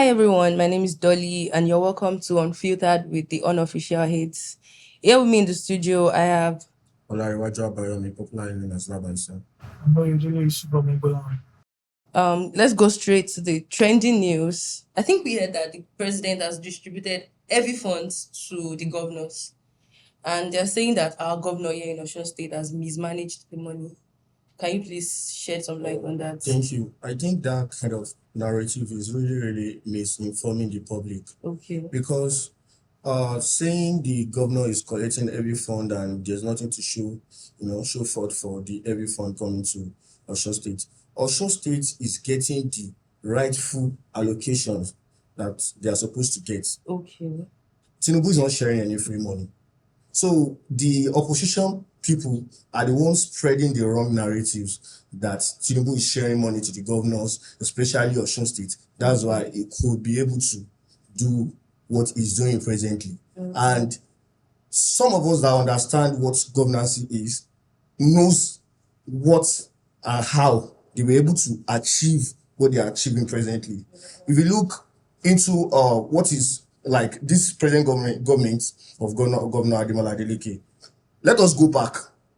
Hi everyone, my name is Dolly and you're welcome to Unfiltered with the Unofficial hits. Here with me in the studio, I have Olariwaju Abayomi, popularly known as Labansa. let's go straight to the trending news. I think we heard that the president has distributed heavy funds to the governors, and they're saying that our governor here in Osun State has mismanaged the money. Can you please shed some light on that? Thank you. I think that kind of narrative is really misinforming the public Okay. because saying the governor is collecting every fund and there's nothing to show forth for the every fund coming to Osun State. Osun State is getting the rightful allocations that they are supposed to get. Okay. Tinubu is not sharing any free money. So the opposition people are the ones spreading the wrong narratives that Tinubu is sharing money to the governors, especially Osun State. That's why it could be able to do what it's doing presently. And some of us that understand what governance is knows what and how they were able to achieve what they are achieving presently. If you look into what is like this present government of Governor Ademola Adeleke, let us go back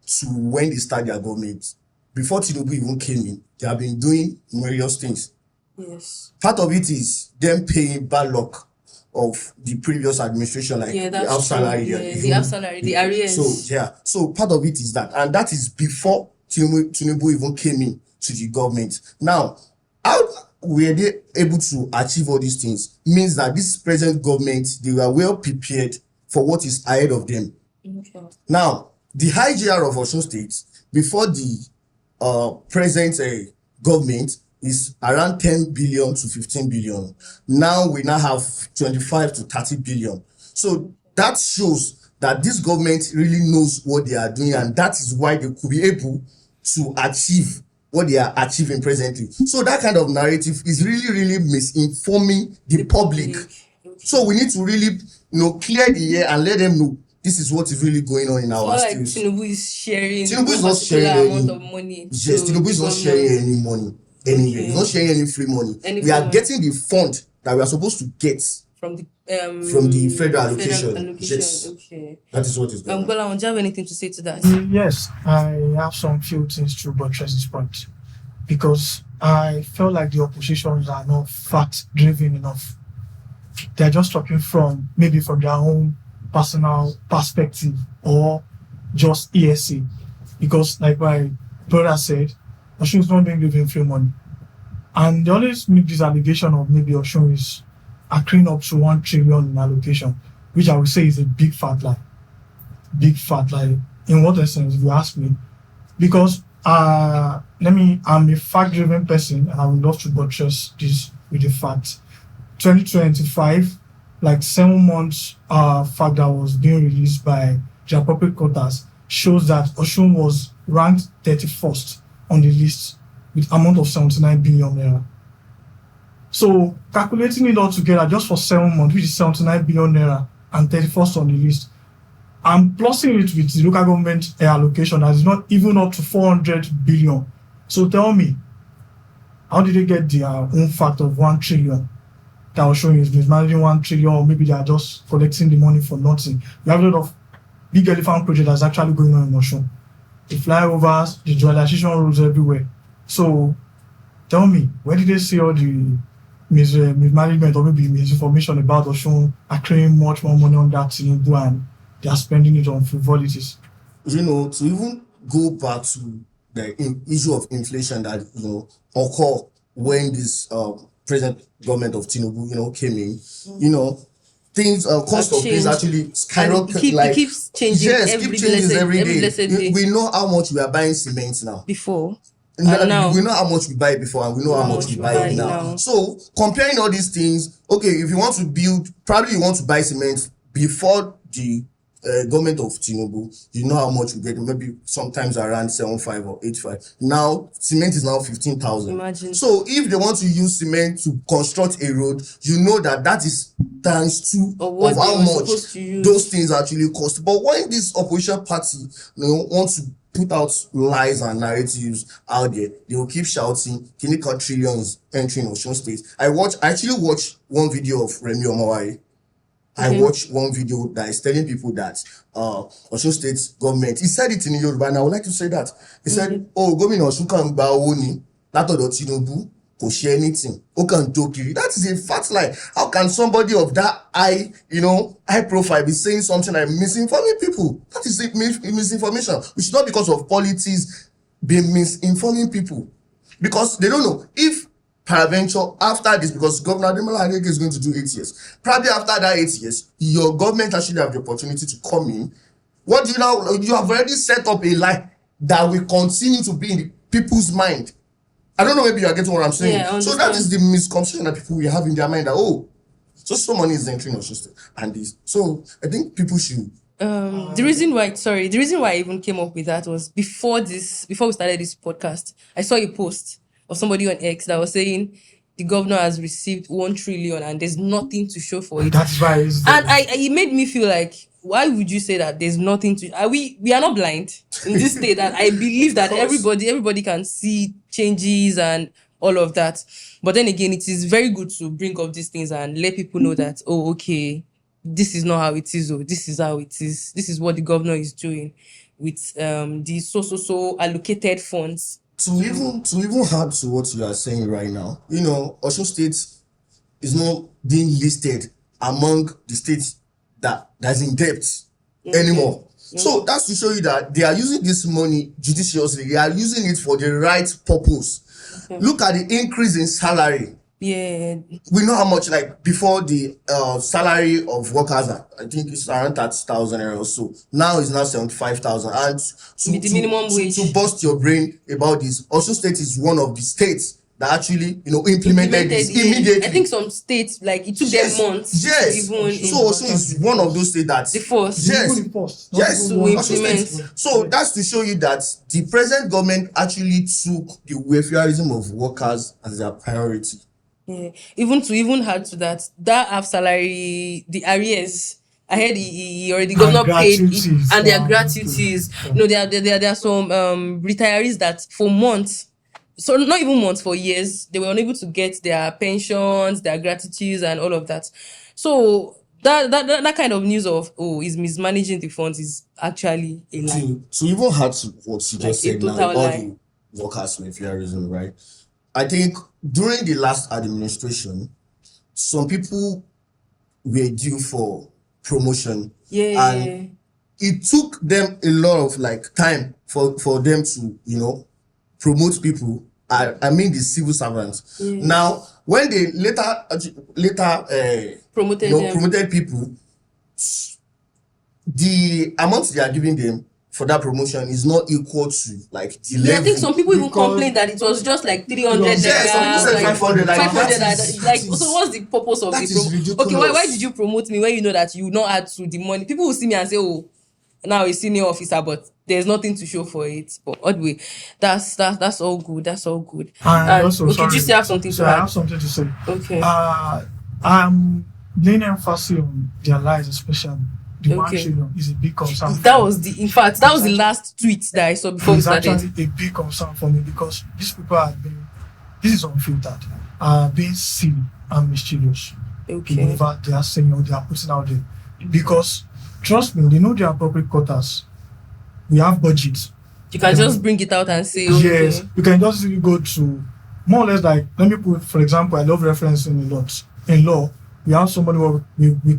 to when they started their government. Before Tinubu even came in, they have been doing various things. Yes. Part of it is them paying bad luck of the previous administration, like Yeah, the that's house true. salary. Yeah, the house salary, the arrears. So part of it is that, and that is before Tinubu even came in to the government. Now, how were they able to achieve all these things? Means that this present government, they were well prepared for what is ahead of them. Okay. Now, the IGR of Osun State before the present government is around 10 billion to 15 billion. Now we now have 25 to 30 billion. So that shows that this government really knows what they are doing, and that is why they could be able to achieve what they are achieving presently. So that kind of narrative is really misinforming the public. So we need to really clear the air and let them know this is what is really going on in our It's not states. like Tinubu is sharing Tinubu is a not sharing particular any amount of money. Yes, to Tinubu is the not sharing governors. any money anywhere. Okay. He's not sharing any free money. Any We are free getting the fund that we are supposed to get from the federal allocation. Yes. Okay. That is what is going on. Gola, do you have anything to say to that? Yes, I have some few things to buttress this point because I feel like the oppositions are not fact-driven enough. They're just talking from their own personal perspective or just ESA. Because like my brother said, Osun is not being given free money. And they always make this allegation of maybe Osun is accruing up to 1 trillion in allocation, which I would say is a big fat lie. Big fat lie. In what essence, if you ask me? Because I'm a fact-driven person and I would love to buttress this with the fact. 2025, like 7 months fact that was being released by the appropriate quarters shows that Osun was ranked 31st on the list with amount of 79 billion naira. So calculating it all together just for 7 months, which is 79 billion naira and 31st on the list, I'm plussing it with the local government allocation that is not even up to 400 billion. So tell me, how did they get their own fact of 1 trillion? That was showing is mismanaging 1 trillion, or maybe they are just collecting the money for nothing. We have a lot of big elephant project that's actually going on in Osun. The flyovers, the dualization roads everywhere. So tell me, where did they see all the mismanagement or maybe misinformation about Osun accruing much more money on that Tinubu and they are spending it on frivolities? To even go back to the issue of inflation that occur when this present government of Tinubu came in, things cost of things actually skyrocket. It keeps changing. Yes, keep changing every day. day. We know how much we are buying cement now. Before. Now, we know how much we buy it before and we know how much we buy it now. So comparing all these things, okay, if you want to build, probably you want to buy cement before the government of Tinubu, you know how much we get, maybe sometimes around 7.5 or 8.5. Now cement is now 15,000. Imagine. So if they want to use cement to construct a road, you know that is times 2 of how much those things actually cost. But when this opposition party want to put out lies and narratives out there. They will keep shouting, Kinika trillions entering Osun State. I actually watched one video of Remi Omawari. I watched one video that is telling people that Osun State government, he said it in Yoruba, and I would like to say that. He said, oh, Gómìnà Osun kan gba owó ni látọ̀dọ̀ Tinubu, kò ṣe anything. Ó kàn dókiri. That is a fat lie. How can somebody of that high profile be saying something like misinforming people? That is misinformation. Which is not because of politics be misinforming people. Because they don't know if peradventure after this, because Governor Ademola Adeleke is going to do 8 years. Probably after that 8 years, your government actually have the opportunity to come in. What do you now? You have already set up a lie that will continue to be in the people's mind. I don't know, maybe you are getting what I'm saying. Yeah, so that is the misconception that people will have in their mind that, so money is entering Osun State and this. So I think people should. The reason why I even came up with that was before we started this podcast, I saw a post of somebody on X that was saying the governor has received 1 trillion and there's nothing to show for it. That's why it made me feel like, why would you say that there's nothing to? We are not blind in this state, that I believe that everybody can see changes and all of that. But then again, it is very good to bring up these things and let people know that, okay, this is not how it is, or this is how it is. This is what the governor is doing with the so allocated funds. To even add to what you are saying right now, Osun State is not being listed among the states that's in debt anymore. So that's to show you that they are using this money judiciously. They are using it for the right purpose. Look at the increase in salary. Yeah. We know how much, like, before the salary of workers, I think it's around 30,000 or so. Now it's now 75,000. And With the minimum wage. To bust your brain about this, Osun State is one of the states that actually, implemented this immediately. I think some states, like, it took them months. Yes. To even so Osun is one of those states that the first. Yes. To implement. So that's to show you that the present government actually took the welfareism of workers as their priority. Yeah. Even add to that half salary, the arrears. I heard he already governor paid and their gratuities. There are some retirees that for months, so not even months, for years, they were unable to get their pensions, their gratuities, and all of that. So that kind of news of is mismanaging the funds is actually a lie. So even had to what you just said now about the workers' welfareism, right? I think during the last administration, some people were due for promotion. And it took them a lot of time for them to, promote people. I mean the civil servants. Now, when they later promoted people, the amount they are giving them for that promotion is not equal to the level. I think some people even complained that it was just 300. Yes, some people said 500. So what's the purpose of the promotion? Okay, why did you promote me when you know that you not add to the money? People will see me and say, now a senior officer, but there's nothing to show for it. But anyway, that's all good. That's all good. And also, okay, do you still have something to add? I have something to say. Okay. I'm laying emphasis on their lives, especially. The 1 trillion is a big concern. That was the last tweet that I saw before we started. It's actually a big concern for me because these people this is unfiltered, being silly and mischievous. Okay. Whatever they are saying or they are putting out there. Because, trust me, they know their appropriate quotas. We have budgets. You can just bring it out and say, yes, you can just really go to, more or less let me put, for example, I love referencing a lot. In law, we have somebody what we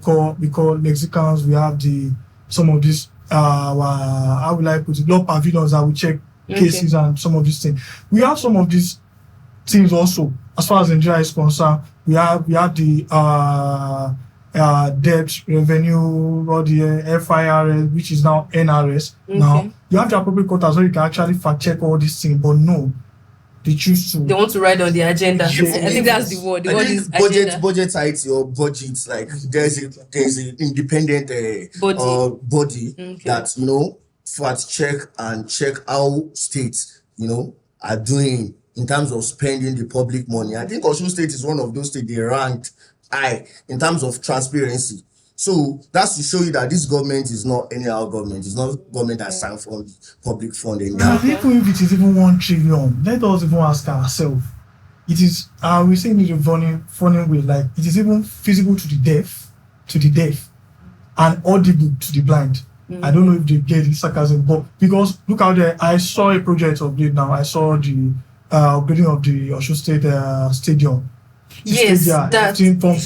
call lexicons. We have some of these how will I put it, law pavilions that we check cases and some of these things. We have some of these things also as far as Nigeria is concerned. We have the debt revenue or the FIRS, which is now NRS. Now you have the appropriate quotas so you can actually fact check all these things, but no. They choose to. They want to ride on the agenda. Yes. I think that's the word. The word is agenda. Budget IT or budgets, there's an independent body that fact check and check how states are doing in terms of spending the public money. I think Osun State is one of those states they ranked high in terms of transparency. So that's to show you that this government is not anyhow government. It's not government that signed for public funding. And even if it is even 1 trillion, let us even ask ourselves. It is, we say in a funny way, like it is even feasible to the deaf, and audible to the blind. I don't know if they get the sarcasm, but because look out there, I saw a project upgrade now. I saw the upgrading of the Osun State Stadium. Yes, that from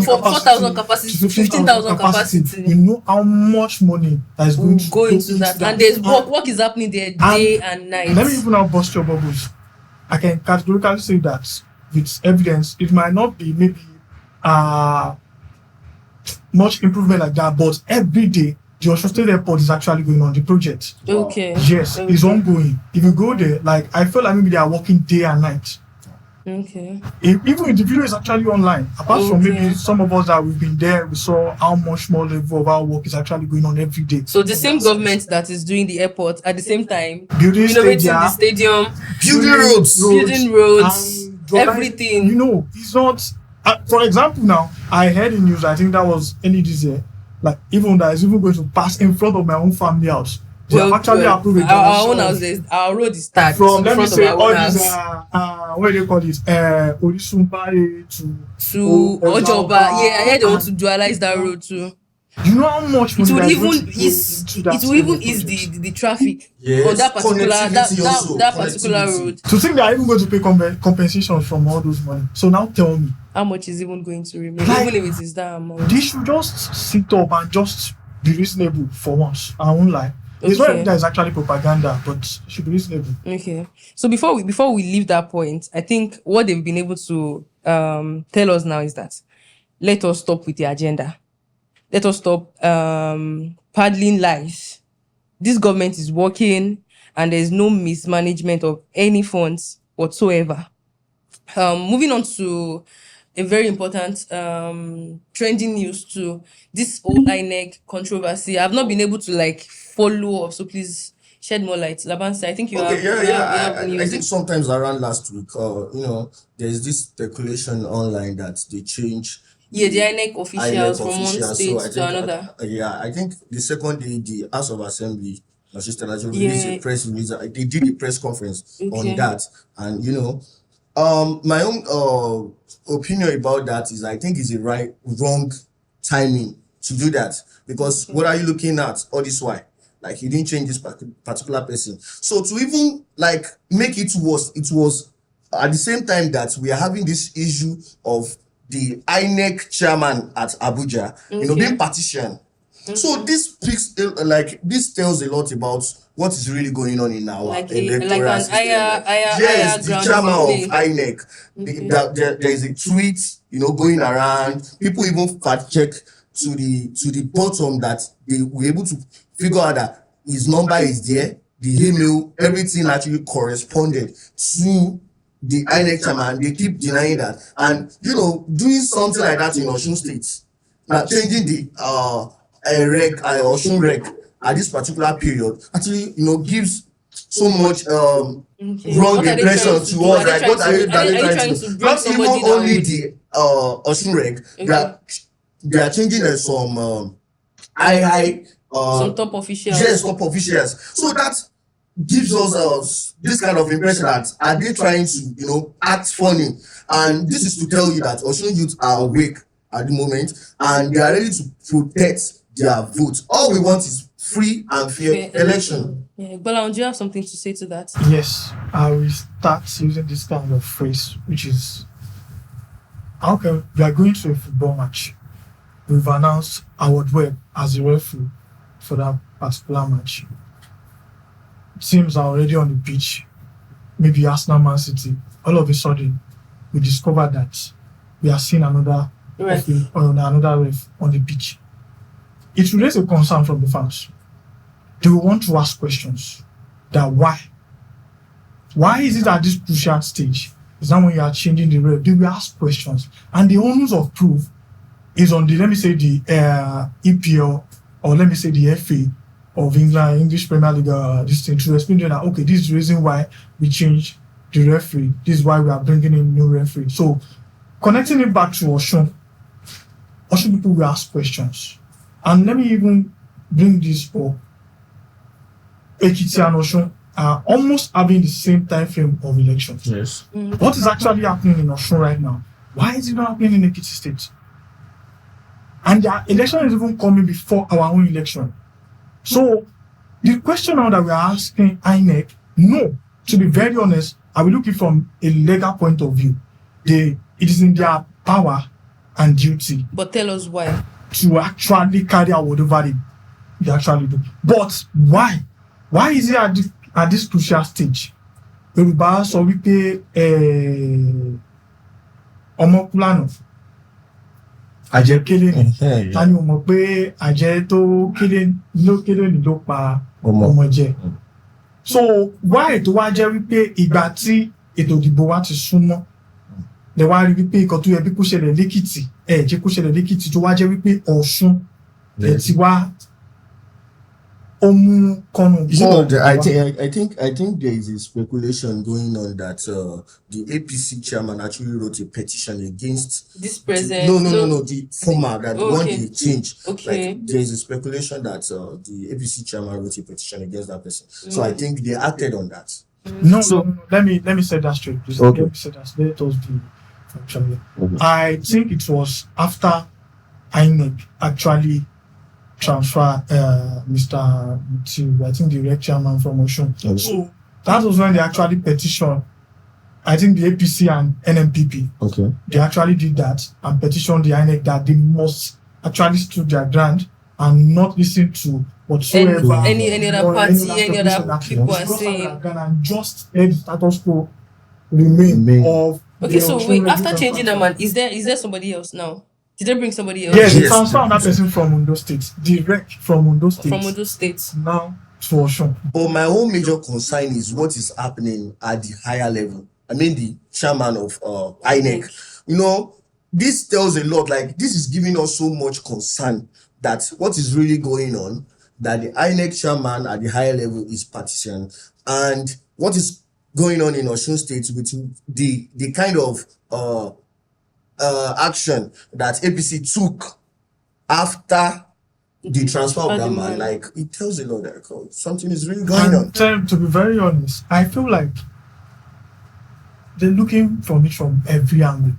4,000 capacity to 15,000 capacity. You know how much money that is going to go into that. And there's work is happening there day and night. Let me even now bust your bubbles. I can categorically say that with evidence, it might not be maybe much improvement like that, but every day the Osun State Airport is actually going on the project. Okay. Yes, it's ongoing. If you go there, like I feel like maybe they are working day and night. Okay. Even if the video is actually online, apart from maybe some of us that we've been there, we saw how much more level of our work is actually going on every day. So the same government that is doing the airport at the same time building the stadium, building roads, everything. You know, it's not. For example, now I heard in news. I think that was early this year. Like even that is even going to pass in front of my own family house. Actually approved our own house. Our road is tagged from let me say all house. these what do they call it? Orisunpare to Ojoba. Yeah, I heard they want to dualize that road too. You know how much it will even ease the traffic on that particular road. To think they are even going to pay compensations from all those money. So now tell me, how much is even going to remain, even if it is that amount? They should just sit up and just be reasonable for once. I won't lie. It's not that it's actually propaganda, but it should be reasonable. Okay. So before we leave that point, I think what they've been able to tell us now is that let us stop with the agenda. Let us stop peddling lies. This government is working and there's no mismanagement of any funds whatsoever. Moving on to a very important trending news to this whole INEC controversy. I've not been able to follow up, so please shed more light. Labansi, I think you have. I think sometimes around last week, there's this speculation online that they change. Yeah, the INEC officials from one state to another. I think the second day the House of Assembly, my sister released a press release. They did a press conference on that, and my own opinion about that is I think it's a wrong timing to do that, because what are you looking at all this while? Like, you didn't change this particular person. So to even make it worse, it was at the same time that we are having this issue of the INEC chairman at Abuja, being partitioned. So this speaks, this tells a lot about what is really going on in our electoral system. Yes, the chairman of INEC. There is a tweet, going around. People even fact check to the bottom that they were able to figure out that his number is there, the email, everything actually corresponded to the INEC chairman. They keep denying that, and doing something like that in Osun State, now changing the Osun reg at this particular period actually gives so much wrong impression to us. Like, what are you trying to do? Not even only the Osun reg, they are changing some some top officials. Yes, top officials. So that gives us this kind of impression that are they trying to act funny, and this is to tell you that Osun youth are awake at the moment and they are ready to protect their vote. All we want is free and fair election. Yeah, Bola, do you have something to say to that? Yes, I will start using this kind of phrase, which is, okay, we are going to a football match. We've announced Howard Webb as a referee for that particular match. Teams are already on the pitch, maybe Arsenal, Man City. All of a sudden, we discover that we are seeing another ref on the pitch. It will raise a concern from the fans. They will want to ask questions. That why? Why is it at this crucial stage? Is that when you are changing the ref? They will ask questions. And the onus of proof is on the, let me say, the EPL, or let me say the FA of England, English Premier League, this thing, to explain that, okay, this is the reason why we changed the referee. This is why we are bringing in new referee. So, connecting it back to Osun, Osun people will ask questions. And let me even bring this up. Ekiti and Osun are almost having the same time frame of elections. Yes. What is actually happening in Osun right now? Why is it not happening in Ekiti State? And the election is even coming before our own election. So the question now that we are asking INEC, no, to be very honest, I will look it from a legal point of view. It is in their power and duty But tell us why. to actually carry out whatever they actually do. But why? Why is it at this crucial stage? Yorùbá sọ wípé ọmọ kúlànà àjẹ́ kélé ni. Ta ni ó mọ̀ pé àjẹ́ tó kélé ni ló pa ọmọ jẹ. So why tó wá jẹ́ wípé ìgbà tí ètò ìdìbò wa ti súnmọ́ lẹ wá rí wípé nǹkan tó yẹ bí kó ṣẹlẹ̀ lẹ́kìtì jẹ́ kó ṣẹlẹ̀ lẹ́kìtì tó wá jẹ́ wípé Ọ̀ṣun ti wá ó mú kọ́nù bọ́. I think there is a speculation going on that the APC chairman actually wrote a petition against This president. No, the former that Oh, one okay. they change. Okay. Like there is a speculation that the APC chairman wrote a petition against that person. So I think they acted on that. No. Let me set that straight, please. Okay. Let me set that. Let us be factual here. I think it was after INEC actually transfer Mr. to, I think, the rep chairman from Osun. Okay. So that was when they actually petitioned, I think, the APC and NMPP. Okay. They actually did that and petitioned the INEC that they must actually stood their ground and not listen to whatsoever Any other party, any other speculation people are Just saying. stand their ground and just let the status quo remain of. Okay, the so Osun wait, after Regulation changing the Council. man, is there somebody else now? Did they bring somebody else? Yes, they Yes. transfer that person from Ondo State, direct from Ondo State, From Ondo State. now to Osun. But my whole major concern is what is happening at the higher level. I mean, the chairman of INEC. You know, this tells a lot. Like, this is giving us so much concern that what is really going on, that the INEC chairman at the higher level is partisan, and what is going on in Osun State with the kind of action that APC took after the transfer of that man, like, it tells a lot that something is really going on. And to be very honest, I feel like they're looking from it from every angle.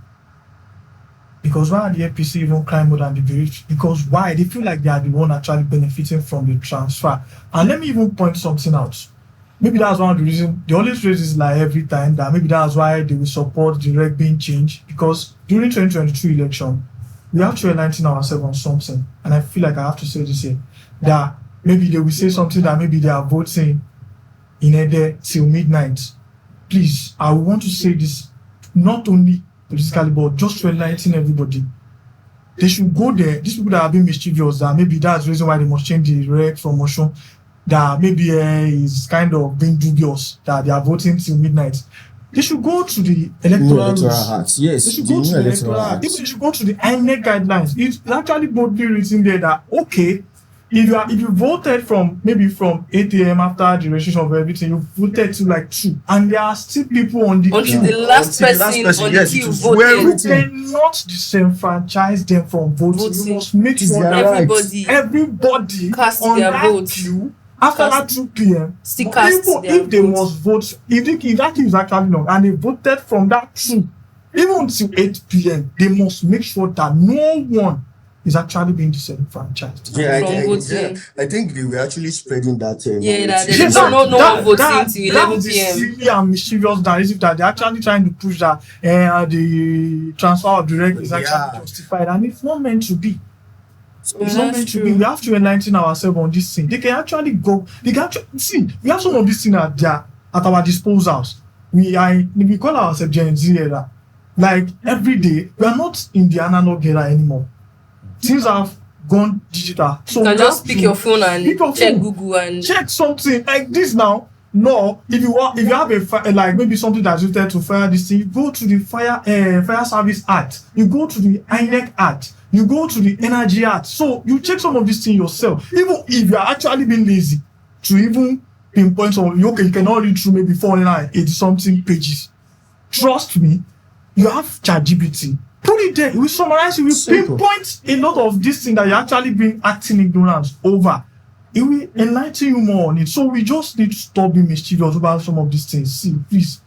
Because why are the APC even crying more than the village? Because why? They feel like they are the one actually benefiting from the transfer. And let me even point something out. Maybe that's one of the reasons they always raise this like every time, that maybe that's why they will support the reg being changed. Because during 2022 election, we have to enlighten ourselves on something. And I feel like I have to say this here, that maybe they will say something that maybe they are voting in Ede till midnight. Please, I want to say this not only politically, but just to enlighten everybody. They should go there. These people that have been mischievous, that maybe that's the reason why they must change the reg from Osun, that maybe is kind of being dubious that they are voting till midnight. They should go to the electoral rules. Yes, They should go to the electoral act. Even they should go to the INEC guidelines. It's actually boldly written there that, okay, if you voted from 8 a.m. after the registration of everything, you voted to like 2, and there are still people on the Until the last person on the queue you voted. cannot disenfranchise them from voting. You must make sure that everybody cast on their that vote. queue after that 2 p.m. Still cast even their if they vote. must vote, if that queue is actually long and they voted from that 2 even till 8 p.m., they must make sure that no one is actually being disenfranchised. Yeah, From voting. I think they were actually spreading that. There's no one voting till 11 That's p.m. silly and mischievous narrative that they're actually trying to push, that the transfer of the reg is actually justified, and it's not meant to be. It's not meant to be. We have to enlighten ourselves on this thing. They can actually go. They can actually see. We have some of these things at our disposals. We call ourselves Gen Z era. Like every day, we are not in the analog era anymore. Things have gone digital. So You can just pick your phone and check Google and check something like this now. No, if you have a like maybe something that's related to fire this thing, you go to the fire service act, you go to the INEC act, you go to the energy act. So you check some of these things yourself. Even if you are actually being lazy to even pinpoint some, you cannot read through maybe 480 something pages. Trust me, you have ChatGPT. Put it there. We summarize it. We Simple. pinpoint a lot of this thing that you're actually been acting ignorance over. It will enlighten you more on it. So we just need to stop being mischievous about some of these things. See, please.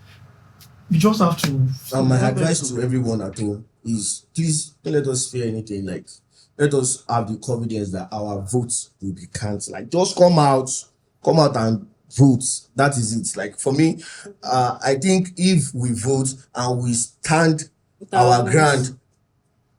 You just have to. And my advice to everyone at home is, please don't let us fear anything. Like, let us have the confidence that our votes will be counted. Like, just come out and vote. That is it. Like, for me, I think if we vote and we stand our ground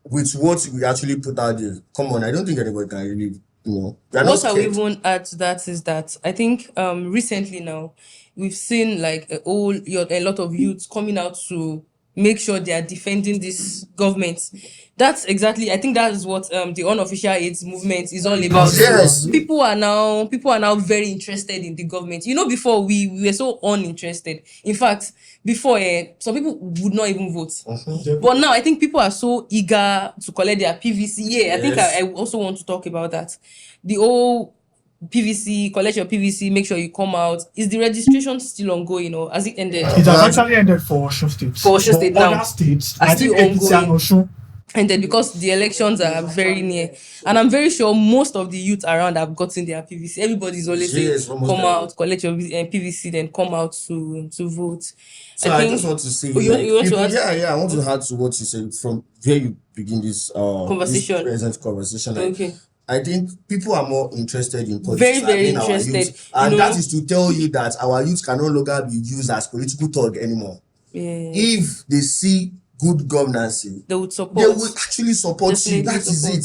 with what we actually put out there, come on, I don't think anybody can really, we are not What I will scared. even add to that is that I think recently now we've seen like a lot of youths coming out to make sure they are defending this government. That's exactly, I think that is what the Unofficial AIDS movement is all about. Yes. People are now very interested in the government. Before we were so uninterested. In fact, before some people would not even vote. But now I think people are so eager to collect their PVC. Yeah, I think I also want to talk about that. The whole PVC, collect your PVC, make sure you come out. Is the registration still ongoing or has it ended? It has actually ended for Osun State. For Osun State now. Other states Are I still think APC and ongoing. Osun. And then because the elections are very near, and I'm very sure most of the youth around have gotten their PVC. Everybody's always Yes, saying, almost come done. out, collect your PVC, then come out to vote. So I just want to say, Oh, you want to people, add? I want to add to what you said from where you begin this Conversation. this present conversation. Like, Okay. I think people are more interested in politics. Very, very than our interested. youth. And that is to tell you that our youth can no longer be used as political thug anymore. Yeah. If they see good governance, They would support. they will actually support you. Definitely That is support.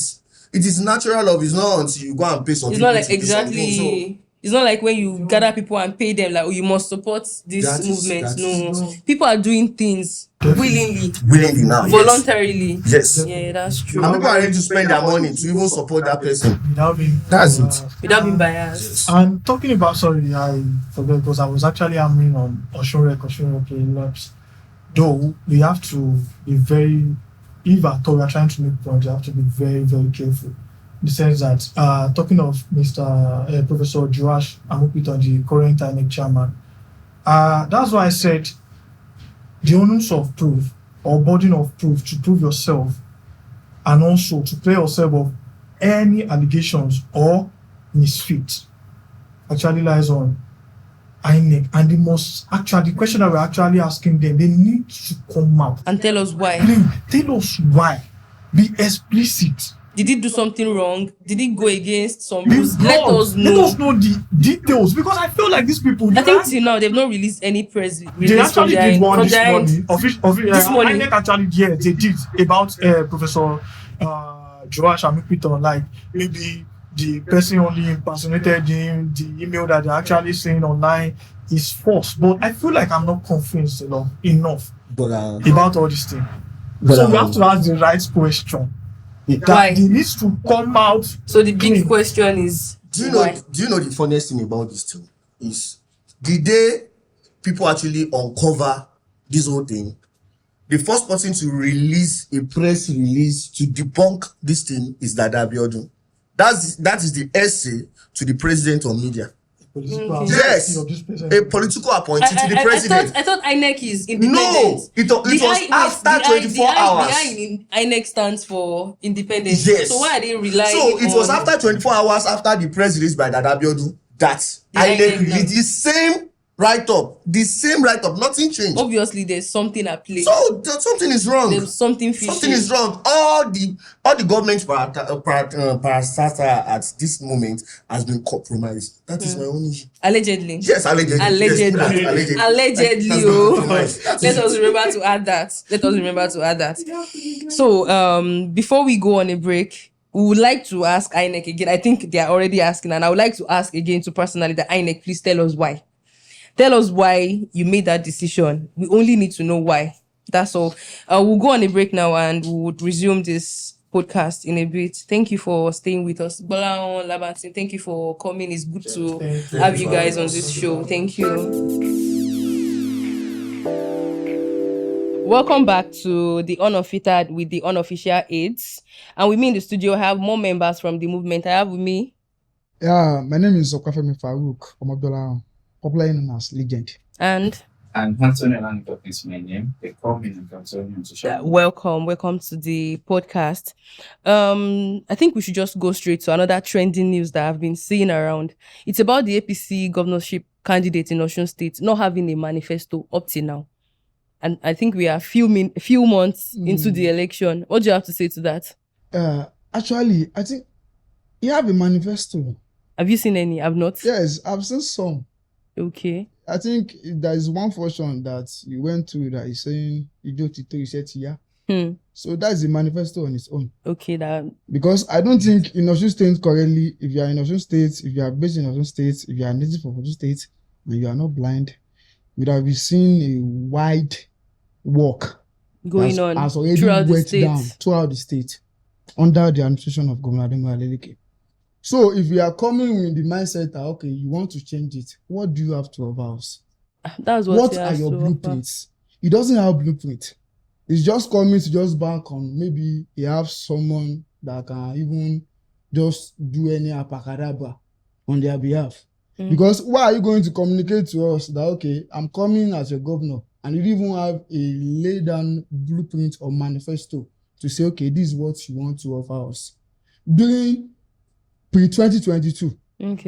it. It is natural love. It's not until you go and pay some It's people not like to do something. exactly. It's not like when you gather people and pay them like, oh, you must support this That is- movement. that No, is- people are doing things willingly, So, willingly now. voluntarily. Yes. Yeah, that's true. And people are ready to spend their money to even support that person. Without being That's it. Without being biased. And talking about, sorry, I forgot because I was actually hammering on Oshun Labs. Though we have to be very, if at all we are trying to make points, you have to be very, very careful. In the sense that, talking of Mr. Professor Joash Amupiton, the current INEC chairman, that's why I said the onus of proof or burden of proof to prove yourself and also to clear yourself of any allegations or misfit actually lies on INEC, and the question that we're actually asking them, they need to come out. And tell us why. Please, tell us why. Be explicit. Did he do something wrong? Did he go against some Be rules? Let broad. us know. Let us know the details, because I feel like these people. I think till now they've not released any press they release from actually their did one from this their end. morning. This morning. INEC actually, yes, they did about Professor Joash Amupiton, like maybe the person only impersonated him, the email that they're actually saying online is false. But I feel like I'm not convinced enough But about all this thing. So we have to ask the right question. That Why? they need to come out. So the big clean. question is do you know? why? Do you know the funniest thing about this too is the day people actually uncover this whole thing, the first person to release a press release to debunk this thing is Dada Abiodun. That is the essay to the president on media. Yes, a political appointee to the president. I thought INEC is independent. No, it was after 24 hours. The INEC stands for independence. Yes. So why are they relying So it was on- after 24 hours after the press release by Dada Abiodun that The INEC INEC released the same write-up. Nothing changed. Obviously, there's something at play. So something is wrong. There's something fishy. Something is wrong. All the government parastatal at this moment has been compromised. That is my own issue. Allegedly. Yes, allegedly. Allegedly. Yes, Allegedly. That's Oh. compromised. That's Let it. us remember to add that. So, before we go on a break, we would like to ask INEC again. I think they are already asking, and I would like to ask again to personally the INEC, please tell us why. Tell us why you made that decision. We only need to know why. That's all. We'll go on a break now and we would resume this podcast in a bit. Thank you for staying with us. Bola Labantin, thank you for coming. It's good to have you guys on this show. Thank you. Welcome back to the Unfiltered with the Unofficial AIDS. And with me in the studio, I have more members from the movement. I have with me. Yeah, my name is Okafemi Farouk Omabdola, popularly known as Legend. And And Antonio Adeleke is my name. They call me Antonio on social media. Welcome to the podcast. I think we should just go straight to another trending news that I've been seeing around. It's about the APC governorship candidate in Osun State not having a manifesto up till now. And I think we are few months into the election. What do you have to say to that? Actually, I think you have a manifesto. Have you seen any? I've not. Yes, I've seen some. Okay. I think there is one portion that you went to that is saying you said yeah. So that's a manifesto on its own. Okay, because I don't think in Osun State currently, if you are in Osun State, if you are based in Osun State, if you are native of Osun State and you are not blind, you would have seen a wide walk going on has already throughout went down throughout the state under the administration of Governor Ademola Adeleke. So if you are coming with the mindset that okay, you want to change it, what do you have to offer us? That's what are your blueprints? It doesn't have blueprint. It's just coming to just bank on maybe you have someone that can even just do any apakadabra on their behalf. Because why are you going to communicate to us that okay, I'm coming as your governor and you don't even have a laid down blueprint or manifesto to say okay, this is what you want to offer us. During pre-2022,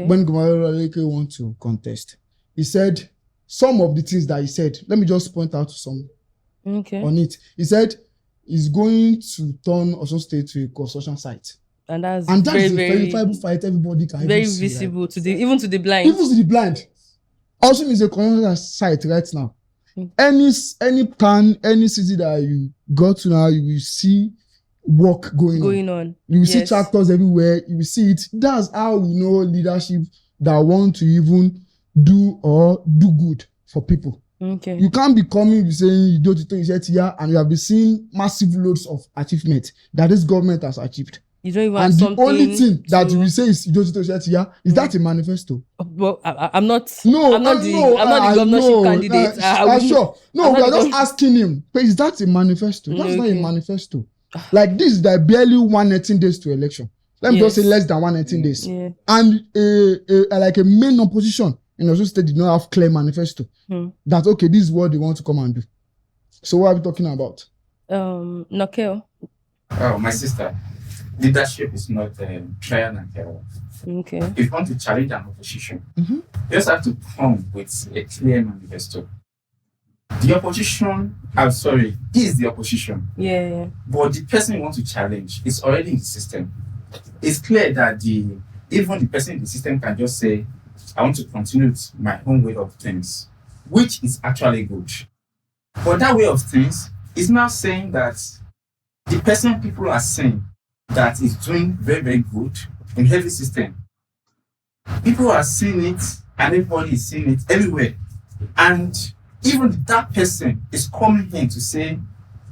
when Governor Adeleke want to contest, he said some of the things that he said. Let me just point out some on it. He said he's going to turn Osun State to a construction site, and that's very, a verifiable fight. Everybody can very see, visible right? to even to the blind. Even to the blind. Osun is a construction site right now. Any town, any city that you go to now, you will see work going on. You will see tractors everywhere. You will see it. That's how we know leadership that want to even do good for people. You can't be coming saying you don't say here and you have been seeing massive loads of achievement that this government has achieved. You don't even and the only thing that you will say is you don't say here is that a manifesto? Well, I'm not the governorship candidate. Sure. No, we are just asking him. But is that a manifesto? That's not a manifesto. Like this is like barely 118 days to election. Let me just say less than 118 days. Yeah. And like a main opposition in Osun State did not have clear manifesto. That okay, this is what they want to come and do. So what are we talking about? Nokel. Oh, my sister. Leadership is not trial and error. Okay. If you want to challenge an opposition, you just have to come with a clear manifesto. The opposition, is the opposition. Yeah. But the person you want to challenge is already in the system. It's clear that even the person in the system can just say, I want to continue with my own way of things, which is actually good. But that way of things is now saying that the person people are saying that is doing very, very good in every system. People are seeing it and everybody is seeing it everywhere. And even that person is coming in to say,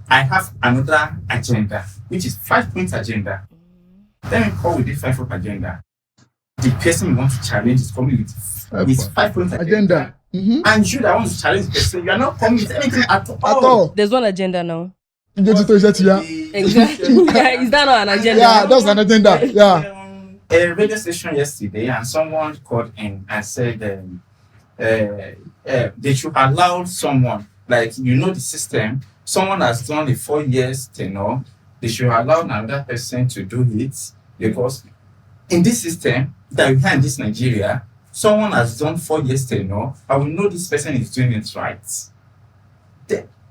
I have another agenda, which is 5-point agenda. Then we call with the 5-point agenda. The person you want to challenge is coming with his 5-point agenda. And you that want to challenge the person, you are not coming with anything at all. There's one agenda now. Exactly. Yeah, is that not an agenda? Yeah, that's an agenda. Yeah. A radio station yesterday, and someone called in and said they should allow someone, like the system, someone has done a 4 years tenure, they should allow another person to do it, because in this system that we have in this Nigeria, someone has done 4 years tenure, and we know this person is doing it right.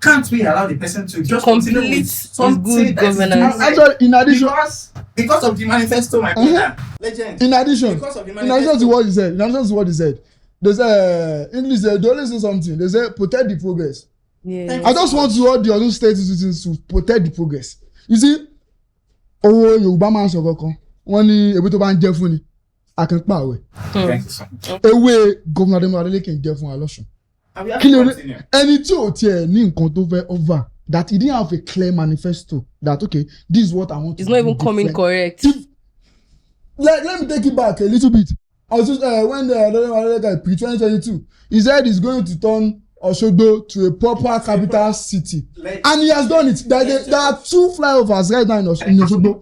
Can't we allow the person to just complete his good governance? Actually, in addition, because of the manifesto, my brother, legend. In addition to what he said, they say English. They always say something. They say protect the progress. Yeah. I just want to all the other state citizens to protect the progress. You see, Yorùbá máa ń sọ kankan. Wọ́n ní ebi tó bá ń jẹ fún ni, a kàn pa àwẹ̀. Thank you, sir. Ewé Governor Ademola Adeleke ń jẹ fún wa lọ́sùn. Ẹni tí ò tiẹ̀ ní nǹkan tó fẹ́ over that he didn't have a clear manifesto that okay, this is what I want to do. It's not even coming correct. Let me take it back a little bit. When the pre-2022, he said he's going to turn Osogbo to a proper capital city. And he has done it. There are 2 flyovers right now in Osogbo.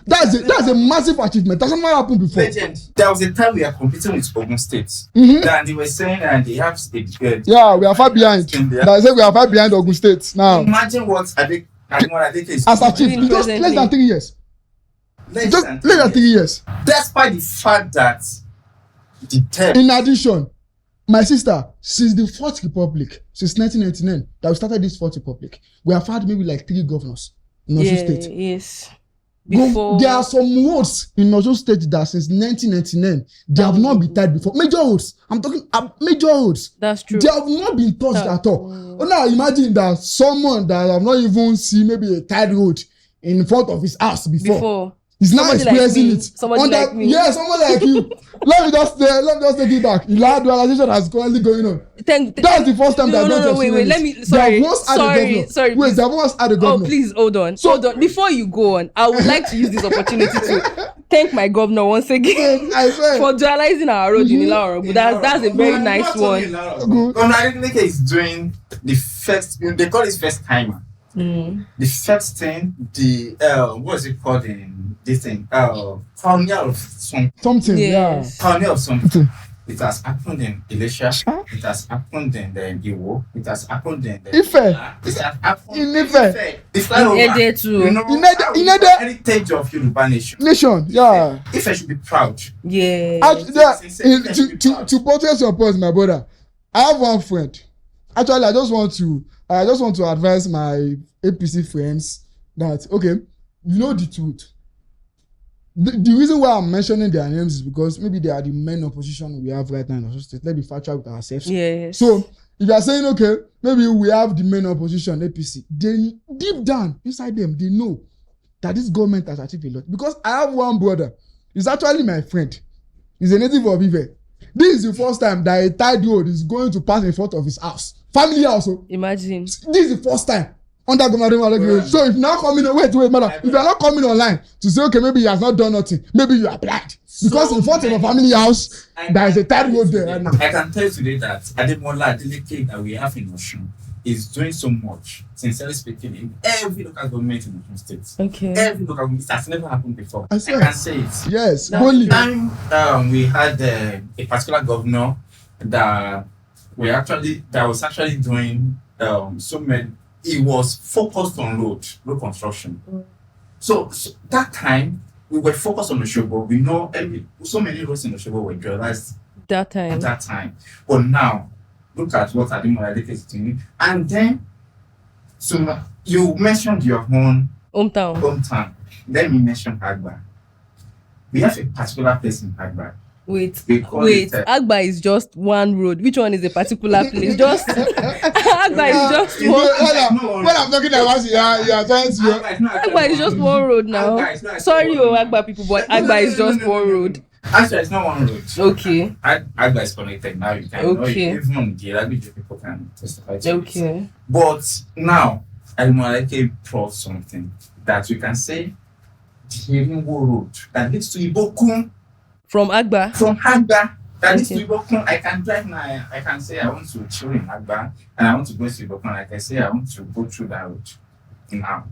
That's a massive achievement. That's never happened before. Legend. There was a time we are competing with Ogun State. Mhm. And they were saying they have Yeah, we are far behind. I said we are far behind Ogun State now. Imagine what Ademola Adeleke is As doing. achieved just less than 3 years. Less Just than less than 3 years. Despite the fact that the debt. In addition, my sister, since the Fourth Republic, since 1999, that we started this Fourth Republic, we have had maybe like 3 governors in Osun State. Yes. Before There are some roads in Osun State that since 1999 they have not been tied before. Major roads. I'm talking major roads. that's true. They have not been touched at all. Oh, now imagine that someone that have not even seen maybe a tied road in front of his house before. He's now Somebody like experiencing me. it. Somebody like me. Yeah, someone like you. let me just take it back. Ila dualization has currently going on. That's the first time that no, wait. Let me. Sorry. Wait, they have once had a Oh, governor. please hold on. Hold on. Before you go on, I would like to use this opportunity to thank my governor once again I swear. for dualizing our road in Ilara. That's a very nice one. Governor Adeleke is doing the first. They call it first timer. The first thing, what is it called in this thing? Pioneer of Something. Yes. pioneer of something. It has happened in Elisha. It has happened in the Iwo. It has happened in the Ife. It has happened In Ife. The flyover. Ede too. You know, In Ede- how in is Ede- the heritage of Yoruba nation. Nation. Yeah. If I should be proud. Yeah. To buttress your point, my brother, I have one friend. Actually, I just want to advise my APC friends that okay, you know the truth. The reason why I'm mentioning their names is because maybe they are the main opposition we have right now in Osun State. Let's be factual with ourselves. Yes. So if you are saying okay, maybe we have the main opposition APC, then deep down inside them they know that this government has achieved a lot. Because I have one brother, he's actually my friend. He's a native of Ife. This is the first time that a tied road is going to pass in front of his house. Family house. Imagine. This is the first time under Governor Ademola Adeleke. So if you're not coming, wait, madam. If you're not coming online to say, okay, maybe he has not done nothing, maybe you are blind. Because in front of a family house, there is a tied road there right now. I can tell you today that Ademola Adeleke that we have in Osun is doing so much, sincerely speaking, in every local government in Osun State. Okay. Every local government, it has never happened before. I I swear. can say it. Yes, That's only. true. Time we had a particular governor that was actually doing so many. He was focused on road construction. So that time we were focused on Osogbo. We know so many roads in Osogbo were realized That at time. that time. But now look at what Ademola Adeleke is doing. And then so you mentioned your own Hometown. hometown. Let me mention Agba. We have a particular place in Agba. Wait. We call it, Agba is just one road. Which one is a particular place? Just Agba is just You one. know, When I'm talking about you are trying to. Agba is just one road now. Agba is not Sorry, one road. Agba people, but Agba is just one road. Actually, it's not one road. Okay. Agba is connected now. You can Okay. even the language people can testify to it. Okay. But now, Ademola Adeleke brought something that we can say the Irinwo road that leads to Ibokun From Agba. from Agba. That leads Okay. to Ibokun. I can drive now. I can say I want to chill in Agba and I want to go to Ibokun. I can say I want to go through that road now.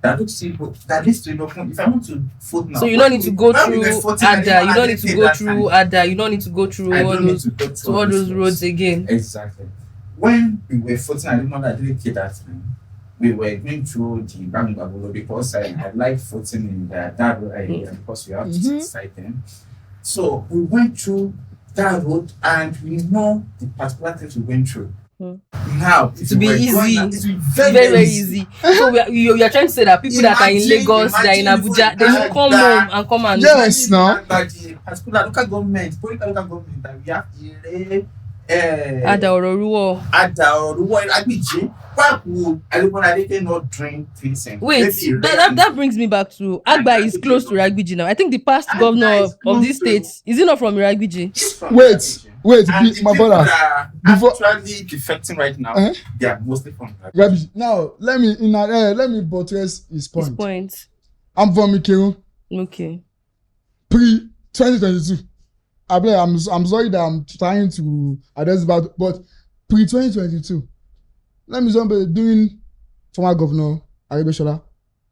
That leads to Ibokun. If I want to vote now. So you don't need to go when we through were voting, Ada. You Ademola don't need to Adeleke go that through time. Ada. You don't need to go through I all don't need those to go through all those roads again. Exactly. When we were voting Ademola Adeleke that time, we were going through the Bangabolo because I like voting in that road area because we have to site them. So we went through that road and we know the particular things we went through. Now It will be easy. It will be Very, very easy. So you are trying to say that people that are in Lagos, they are in Abuja, they should come home and come and Yes, now. But the particular local government, political local government that we have Ada Ororuwo. Adaoruwo Agbije. Why would Ademola Adeleke not doing things? Wait, that brings me back to Agba is close to Iragbiji now. I think the past Agba governor is of close this to- state is he not from Iragbiji? Wait, And the my people brother. that Before- are actually defecting right now, Uh-huh. they are mostly from Iragbiji. Rabbi, now let me buttress his His point. point. I'm from Ikirun. Okay. Pre 2022. I'm sorry that I'm trying to address about, but pre 2022. Let me example during former governor Ademola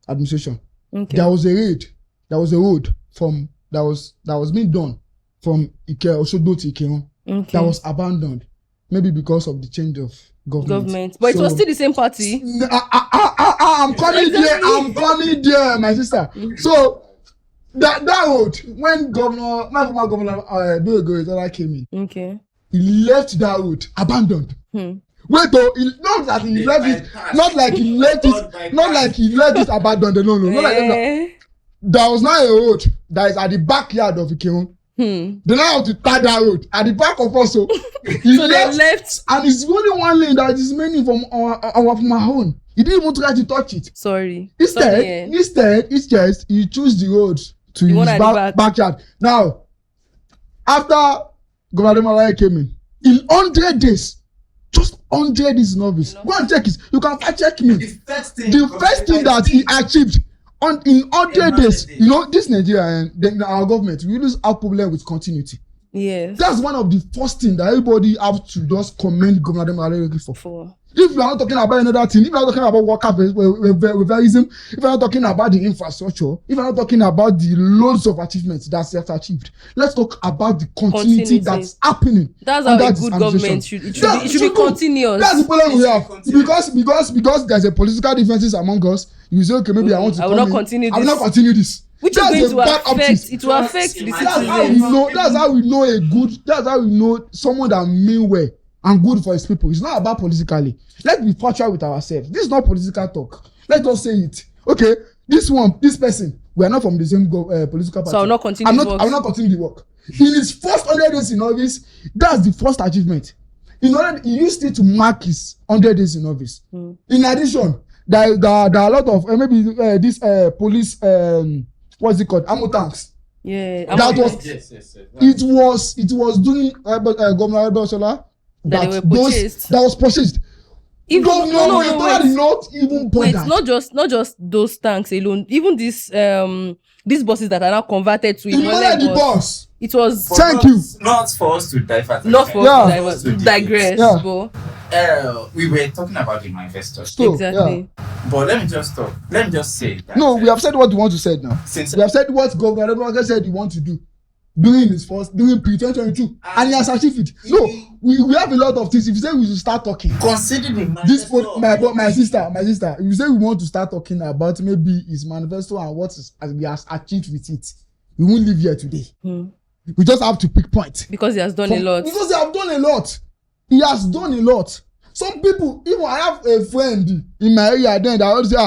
administration. Okay. There was a raid there was a road that was being done from Osogbo to Ikirun that was abandoned, maybe because of the change of government. But it was still the same party. I'm coming there. I'm coming there, my sister. So that road, when my former governor Bill Gorizala came in, he left that road abandoned. Wait, though, not that he left it, not like he left it abandoned. No, not like that. There was now a road that is at the backyard of Ikirun. They now have to tie that road at the back of us. So he left, and it's only one lane that is remaining from our own. He didn't even try to touch it. Sorry. Instead, he chose the road to his backyard. Now, after Governor Ademola Adeleke came in 100 days, just 100 days in office. Go and check it. You can fact check me. The first thing that he achieved in 100 days, this Nigeria and our government, we always have problem with continuity. Yes. That's one of the first things that everybody have to just commend Governor Ademola Adeleke for. If you are not talking about another thing, if you are not talking about worker reverism, if you are not talking about the infrastructure, if you are not talking about the loads of achievements that he has achieved, let's talk about the continuity that's happening. That's how a good government should be continuous. That's the problem we have. Because there's a political differences among us. You say, okay, maybe I will not continue this. Which is going to affect the citizens. That's how we know someone that mean well and good for his people. It's not about politically. Let's be factual with ourselves. This is not political talk. Let's just say it. Okay, this person, we are not from the same political party. So I will not continue I will not continue the work. In his first 100 days in office, that's the first achievement. He used it to mark his 100 days in office. In addition, there are a lot of this police what's it called? Ammo tanks. Yeah. It was during Governor Ademola that was purchased. Not even bothered. Wait, not just those tanks alone. Even these buses that are now converted to the bus. It was. Thank you. Not for us to divert. Not for us to digress. Yeah. But we were talking about the manifesto. Exactly. Yeah. But let me just say that. No, we have said what we want to say now. Since we have said what Governor Adeleke said he wants to do. Doing pre-2022, and he has achieved it. So we have a lot of things. If you say we should start talking, consider the manifesto. My sister. If you say we want to start talking about maybe his manifesto and what he has achieved with it, we won't live here today. We just have to pick point because he has done a lot. Because he has done a lot. He has done a lot. Some people, even I have a friend in my area then that always say,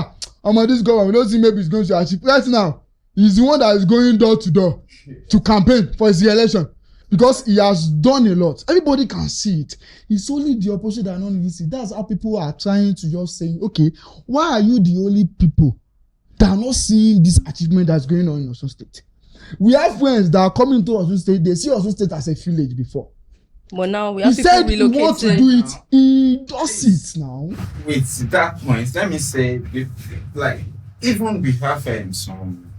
this government, we don't see maybe he's going to achieve. Right now, he's the one that is going door to door to campaign for his re-election because he has done a lot. Everybody can see it. It's only the opposition that don't listen. That's how people are trying to just say, okay, why are you the only people that are not seeing this achievement that's going on in Osun State? We have friends that are coming to Osun State. They see Osun State as a village before. But now we have people relocated. He said he wants to do it. He does it now. With that point, let me say, even we have some,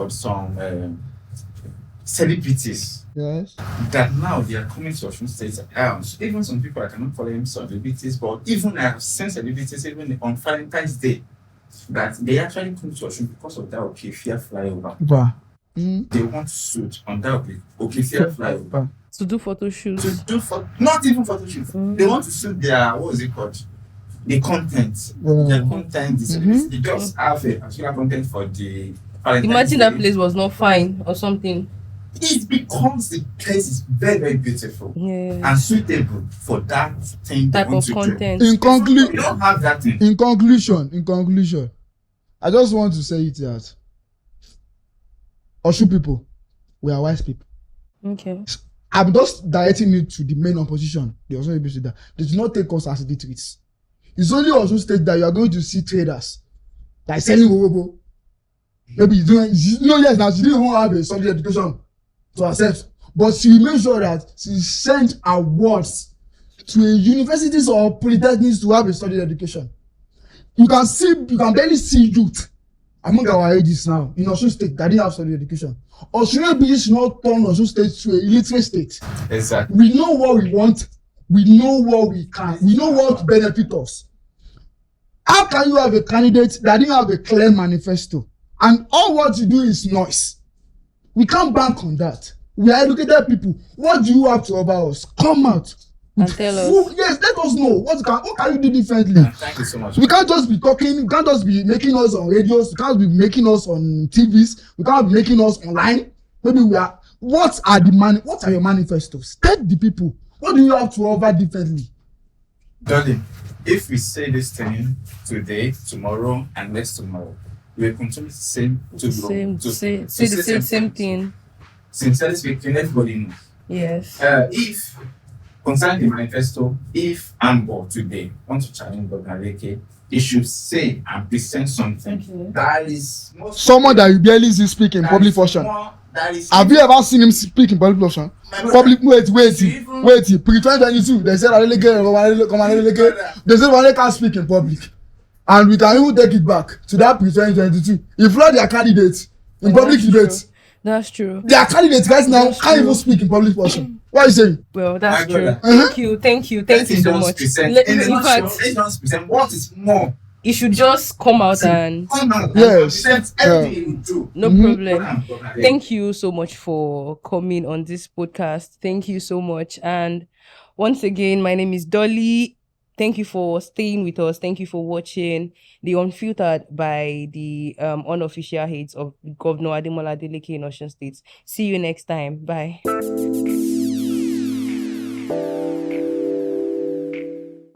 some celebrities. Yes. That now they are coming to Osun State. Even some people, I cannot call them celebrities, but even I have seen celebrities even on Valentine's Day that they actually come to Osun because of that Okefia flyover. Wow. They want to shoot on that Okefia flyover. To do photo shoots. Not even photo shoots. They want to shoot their, what is it called? The content. Their content. They just have a particular content for the Imagine that place was not fine or something. It becomes the place is very, very beautiful and suitable for that thing type of content. You don't have that thing. In conclusion, I just want to say it that Osun people, we are wise people. Okay. I'm just directing it to the main opposition. They also able to that. They do not take us as illiterates. It's only Osun State that you are going to see traders that are selling Owobo. Maybe yes, now she didn't even have a solid education to herself, but she made sure that she sent awards to universities or polytechnics to have a solid education. You can barely see youth among our ages now in Osun State that didn't have solid education. Osun should not turn Osun State to a illiterate state. Exactly. We know what we want. We know what we can. We know what benefits us. How can you have a candidate that didn't have a clear manifesto and all what you do is noise. We can't bank on that. We are educated people. What do you have to offer us? Come out And tell us. Yes, let us know what can you do differently. Thank you so much. We can't just be talking. We can't just be making us on radios. We can't be making us on TVs. We can't be making us online. Maybe we are. What are your manifestos? Tell the people. What do you have to offer differently? Darling, if we say this thing today, tomorrow, and next tomorrow, we will continue to say the same thing. Sincerely speaking, everybody knows. Yes. If concerning the manifesto, if Ambo today want to challenge Governor Adeleke, he should say and present something that is more Someone that you barely see speak in public function. Have you ever seen him speak in public function? Public wait. Pre-2022, they said Adeleke. They said Adeleke can't speak in public. And we can even take it back to that pre-2022. He flood their candidates in public debates. That's true. Their candidates right now can't even speak in public function. What are you saying? Well, that's My true. brother. Thank you so much. In fact, what is more? you should just come out and Yes. Everything you do. no problem. Thank you so much for coming on this podcast. Thank you so much. And once again, my name is Dolly. Thank you for staying with us. Thank you for watching the Unfiltered by the unofficial heads of Governor Ademola Adeleke in Osun State. See you next time. Bye.